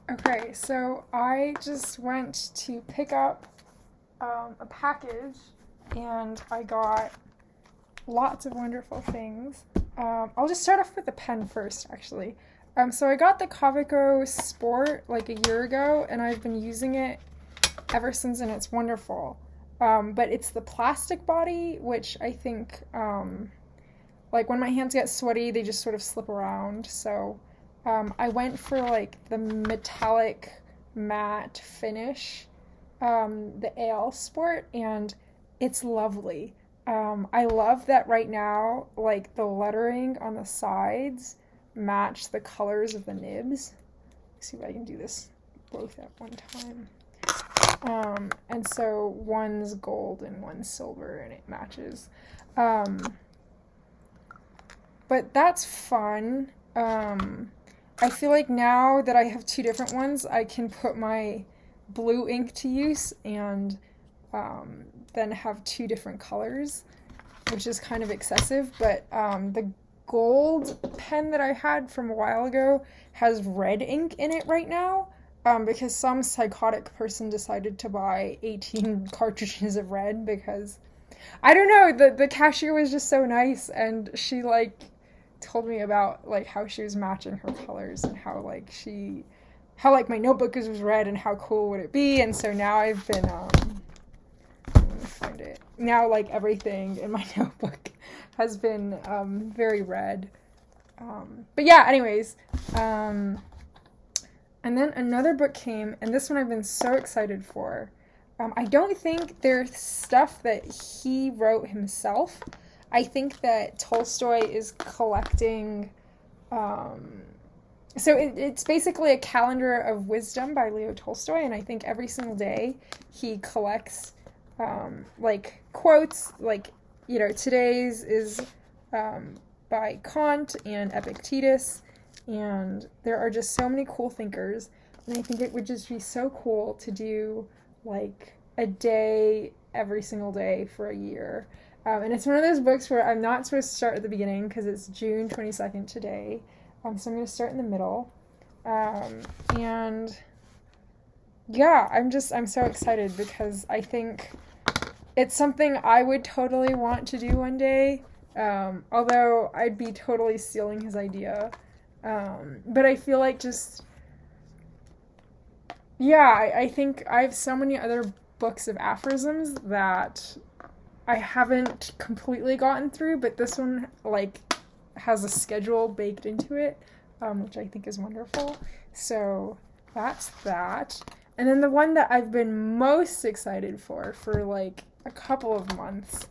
Okay, so I just went to pick up a package and I got lots of wonderful things. I'll just start off with the pen first, actually. So I got the kaweco Sport like a year ago and I've been using it ever since and it's wonderful. But it's the plastic body, which I think, like when my hands get sweaty, they just sort of slip around. So I went for like the metallic matte finish, the AL Sport, and it's lovely. I love that right now, like the lettering on the sides match the colors of the nibs. Let's see if I can do this both at one time. And so one's gold and one's silver, and it matches. But that's fun. I feel like now that I have two different ones, I can put my blue ink to use and then have two different colors, which is kind of excessive. But the gold pen that I had from a while ago has red ink in it right now because some psychotic person decided to buy 18 cartridges of red because, I don't know, the cashier was just so nice and she like told me about like how she was matching her colors and how like my notebook was red and how cool would it be. And so now I've been let me find it now, like everything in my notebook has been very red. But yeah, anyways, and then another book came, and this one I've been so excited for. I don't think there's stuff that he wrote himself. I think that Tolstoy is collecting. So it's basically a calendar of wisdom by Leo Tolstoy, and I think every single day he collects like quotes. Like, you know, today's is by Kant and Epictetus, and there are just so many cool thinkers, and I think it would just be so cool to do like a day every single day for a year. And it's one of those books where I'm not supposed to start at the beginning because it's June 22nd today. So I'm going to start in the middle. And yeah, I'm so excited because I think it's something I would totally want to do one day. Although I'd be totally stealing his idea. But I feel like just, yeah, I think I have so many other books of aphorisms that I haven't completely gotten through, but this one like has a schedule baked into it, which I think is wonderful. So that's that. And then the one that I've been most excited for like a couple of months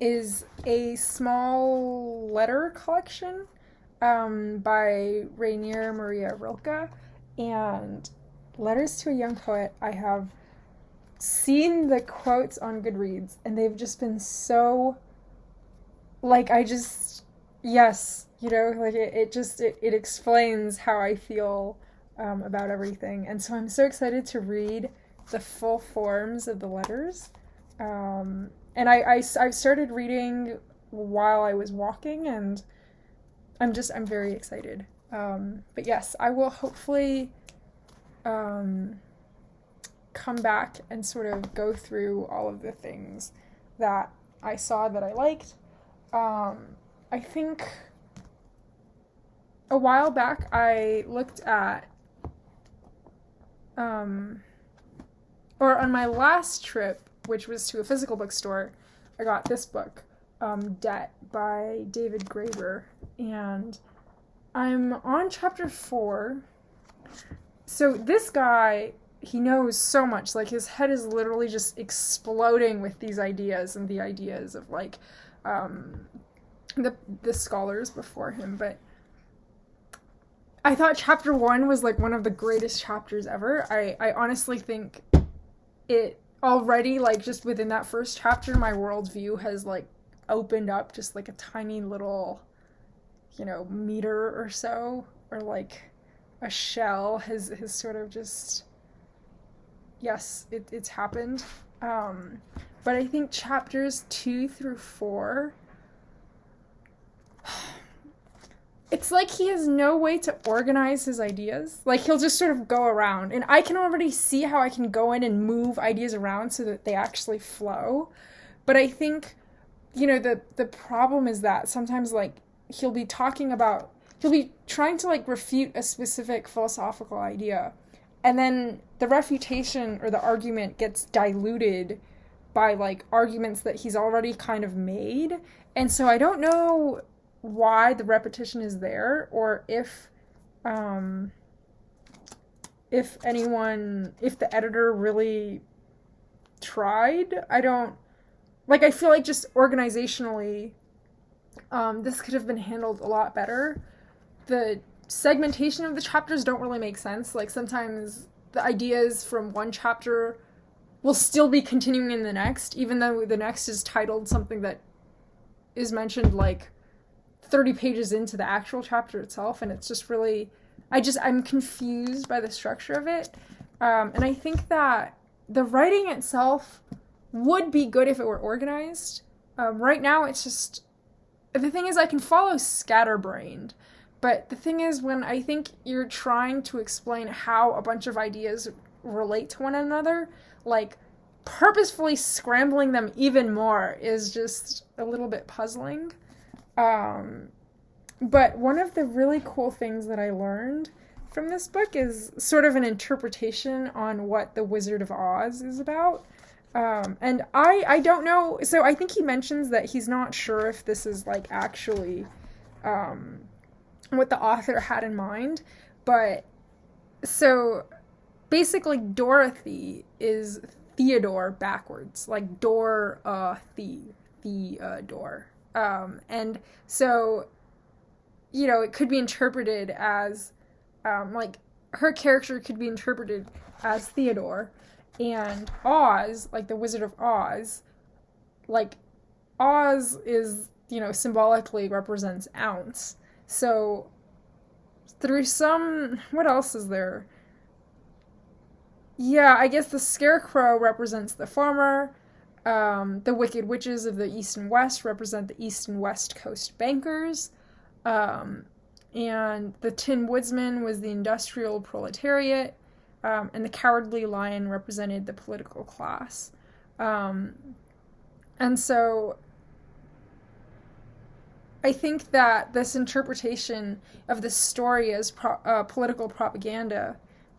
is a small letter collection by Rainier Maria Rilke, and Letters to a Young Poet. I have seen the quotes on Goodreads and they've just been so like, yes, you know, like it explains how I feel about everything, and so I'm so excited to read the full forms of the letters. And I've started reading while I was walking, and I'm very excited. But yes, I will hopefully come back and sort of go through all of the things that I saw that I liked. I think a while back I looked at, or on my last trip, which was to a physical bookstore, I got this book, Debt by David Graeber, and I'm on chapter 4. So this guy, he knows so much. Like, his head is literally just exploding with these ideas and the ideas of, like, the scholars before him. But I thought chapter 1 was, like, one of the greatest chapters ever. I honestly think it already, like, just within that first chapter, my worldview has, like, opened up just, like, a tiny little, you know, meter or so, or, like, a shell has sort of just, yes, it's happened. But I think chapters 2 through 4, it's like he has no way to organize his ideas. Like, he'll just sort of go around. And I can already see how I can go in and move ideas around so that they actually flow. But I think, the problem is that sometimes, like, he'll be trying to, like, refute a specific philosophical idea. And then the refutation or the argument gets diluted by, like, arguments that he's already kind of made. And so I don't know why the repetition is there, or if the editor really tried. I feel like just organizationally, this could have been handled a lot better. The segmentation of the chapters don't really make sense. Like, sometimes the ideas from one chapter will still be continuing in the next, even though the next is titled something that is mentioned, like, 30 pages into the actual chapter itself, and it's just really, I'm confused by the structure of it. And I think that the writing itself would be good if it were organized. Right now, it's just, the thing is, I can follow scatterbrained, but the thing is, when I think you're trying to explain how a bunch of ideas relate to one another, like, purposefully scrambling them even more is just a little bit puzzling. But one of the really cool things that I learned from this book is sort of an interpretation on what The Wizard of Oz is about. And I don't know, so I think he mentions that he's not sure if this is, like, actually what the author had in mind, but so basically Dorothy is Theodore backwards, like Theodore. And so, it could be interpreted as, like, her character could be interpreted as Theodore, and Oz, like the Wizard of Oz, like, Oz is, symbolically represents ounce. So, what else is there? Yeah, I guess the Scarecrow represents the farmer. The Wicked Witches of the East and West represent the East and West Coast bankers. And the Tin Woodsman was the industrial proletariat. And the Cowardly Lion represented the political class. And so I think that this interpretation of the story as political propaganda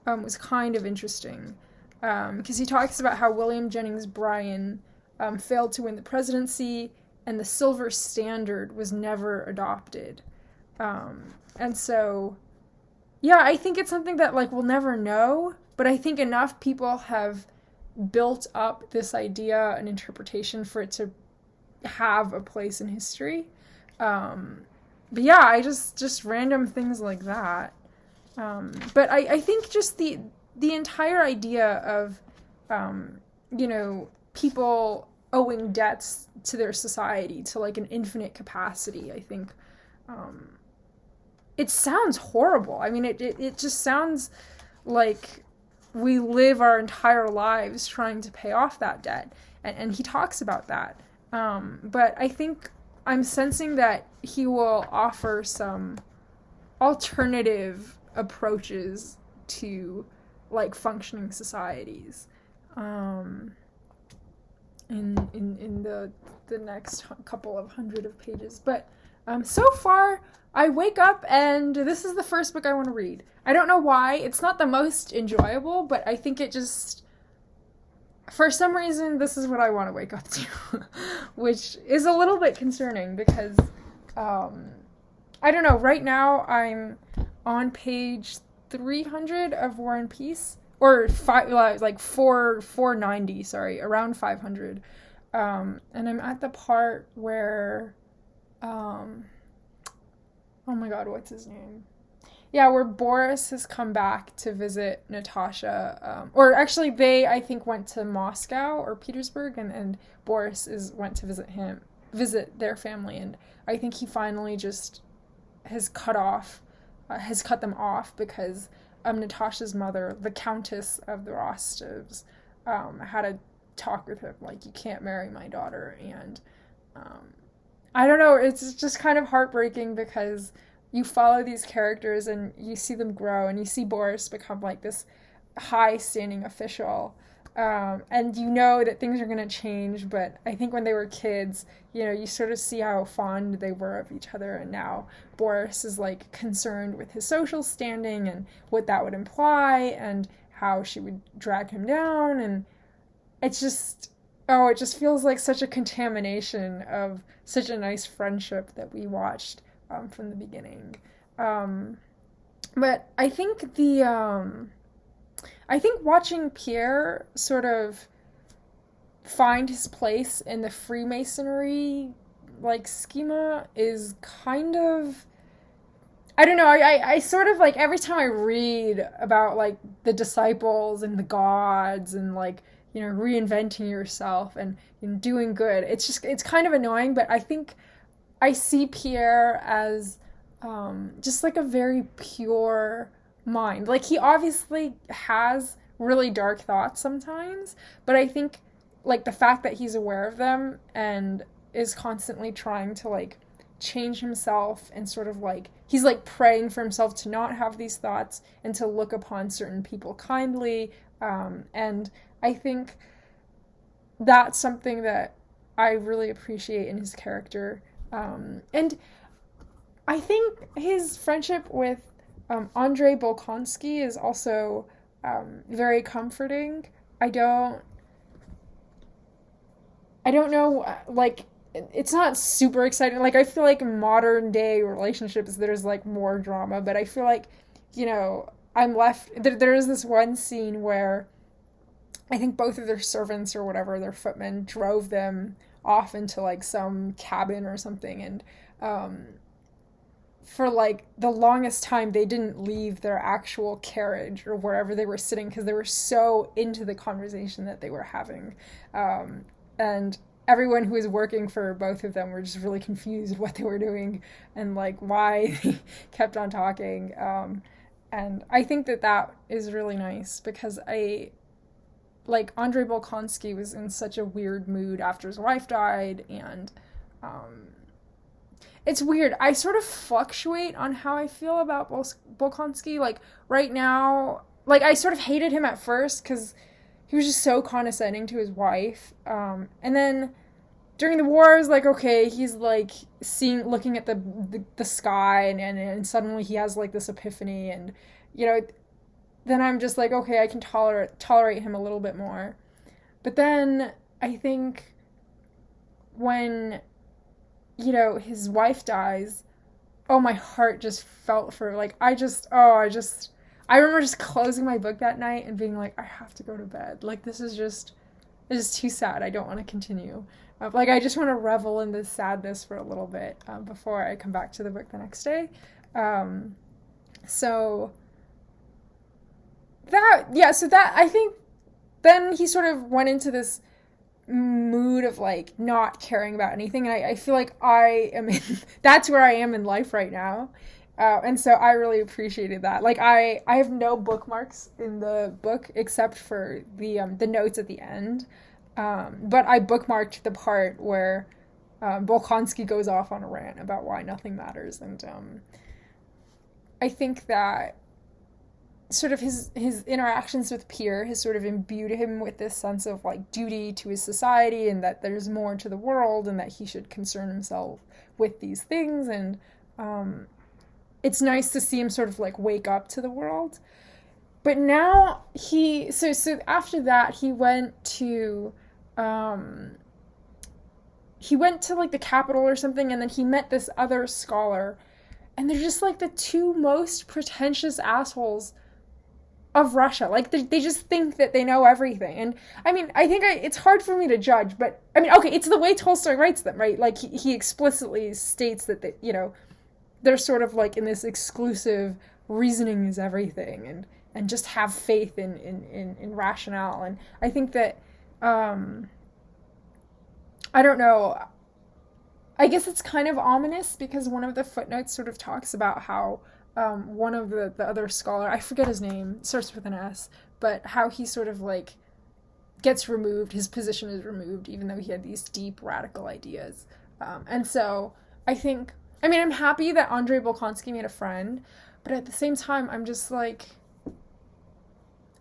was kind of interesting, because he talks about how William Jennings Bryan failed to win the presidency, and the silver standard was never adopted. And so, yeah, I think it's something that, like, we'll never know, but I think enough people have built up this idea and interpretation for it to have a place in history. But yeah, I just random things like that. But I think just the entire idea of, people owing debts to their society to, like, an infinite capacity, I think, it sounds horrible. I mean, it just sounds like we live our entire lives trying to pay off that debt. And he talks about that. But I think I'm sensing that he will offer some alternative approaches to, like, functioning societies in the next couple of hundred of pages. But so far, I wake up and this is the first book I want to read. I don't know why. It's not the most enjoyable, but I think it just, for some reason, this is what I want to wake up to, which is a little bit concerning because, I don't know, right now I'm on page 300 of War and Peace, or 490, sorry, around 500, and I'm at the part where, oh my god, what's his name? Yeah, where Boris has come back to visit Natasha, or actually they, I think, went to Moscow or Petersburg, and Boris went to visit their family, and I think he finally just has cut them off because Natasha's mother, the Countess of the Rostovs, had a talk with him, like, you can't marry my daughter, and I don't know, it's just kind of heartbreaking because, you follow these characters and you see them grow, and you see Boris become like this high standing official. And you know that things are going to change, but I think when they were kids, you sort of see how fond they were of each other, and now Boris is like concerned with his social standing and what that would imply, and how she would drag him down, and it's just, oh, it just feels like such a contamination of such a nice friendship that we watched from the beginning. But I think watching Pierre sort of find his place in the Freemasonry like schema is kind of, I don't know, I sort of like, every time I read about like the disciples and the gods and like, reinventing yourself and doing good, it's kind of annoying, but I think I see Pierre as just like a very pure mind. Like, he obviously has really dark thoughts sometimes, but I think like the fact that he's aware of them and is constantly trying to like change himself, and sort of like he's like praying for himself to not have these thoughts and to look upon certain people kindly, and I think that's something that I really appreciate in his character, and I think his friendship with Andrei Bolkonsky is also very comforting. I don't know, like, it's not super exciting. Like, I feel like modern day relationships, there's like more drama, but I feel like, I'm left, there is this one scene where I think both of their servants or whatever, their footmen, drove them off into like some cabin or something, and for like the longest time they didn't leave their actual carriage or wherever they were sitting, because they were so into the conversation that they were having, and everyone who was working for both of them were just really confused what they were doing and like why they kept on talking, and I think that is really nice, because like Andrei Bolkonsky was in such a weird mood after his wife died, and it's weird. I sort of fluctuate on how I feel about Bolkonsky. Like, right now, like, I sort of hated him at first because he was just so condescending to his wife. And then during the war, I was like, okay, he's like looking at the sky, and suddenly he has like this epiphany, and then I'm just like, okay, I can tolerate him a little bit more. But then I think when his wife dies, oh, my heart just felt for, like, I remember just closing my book that night and being like, I have to go to bed. Like, this is too sad. I don't want to continue. Like, I just want to revel in this sadness for a little bit before I come back to the book the next day. So I think then he sort of went into this mood of like not caring about anything, and I feel like I am in that's where I am in life right now, and so I really appreciated that. Like, I have no bookmarks in the book except for the notes at the end, but I bookmarked the part where Bolkonsky goes off on a rant about why nothing matters, and I think that sort of his interactions with Pierre has sort of imbued him with this sense of like duty to his society, and that there's more to the world, and that he should concern himself with these things, and it's nice to see him sort of like wake up to the world. But now so after that he went to like the capital or something, and then he met this other scholar, and they're just like the two most pretentious assholes of Russia. Like, they just think that they know everything. And I mean, I think it's hard for me to judge, but I mean, okay, it's the way Tolstoy writes them, right? Like, he explicitly states that they're sort of like in this exclusive reasoning is everything, and just have faith in rationale. And I think that I don't know, I guess it's kind of ominous, because one of the footnotes sort of talks about how one of the other scholar, I forget his name, starts with an S, but how he sort of like gets removed, his position is removed, even though he had these deep radical ideas. And so I think I mean, I'm happy that Andrei Bolkonsky made a friend, but at the same time, I'm just like,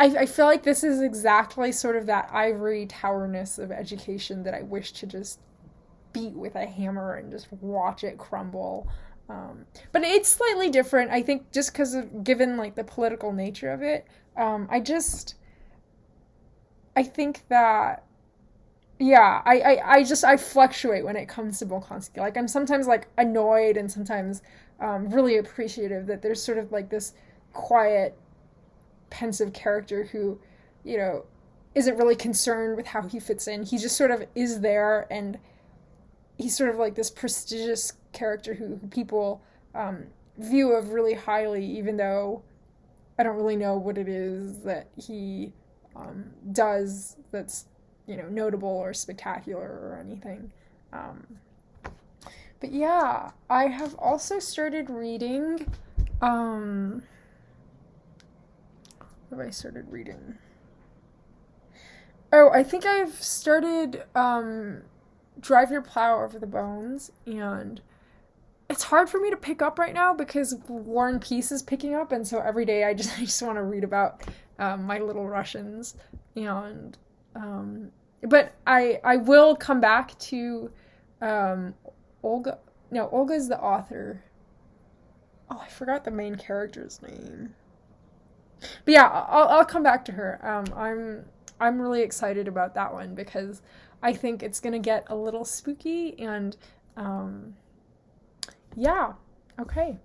I feel like this is exactly sort of that ivory towerness of education that I wish to just beat with a hammer and just watch it crumble. But it's slightly different, I think, just because of given like the political nature of it. I think that yeah, I fluctuate when it comes to Bolkonsky. Like I'm sometimes like annoyed and sometimes really appreciative that there's sort of like this quiet, pensive character who, you know, isn't really concerned with how he fits in. He just sort of is there, and he's sort of like this prestigious character who people view of really highly, even though I don't really know what it is that he does that's, you know, notable or spectacular or anything. Um, but yeah, I have also started reading. What have I started reading? Oh, I think I've started Drive Your Plow Over the Bones, and it's hard for me to pick up right now because War and Peace is picking up, and so every day I just want to read about my little Russians, and but I will come back to Olga. No, Olga's the author. Oh, I forgot the main character's name. But yeah, I'll come back to her. I'm really excited about that one because I think it's gonna get a little spooky and yeah. Okay.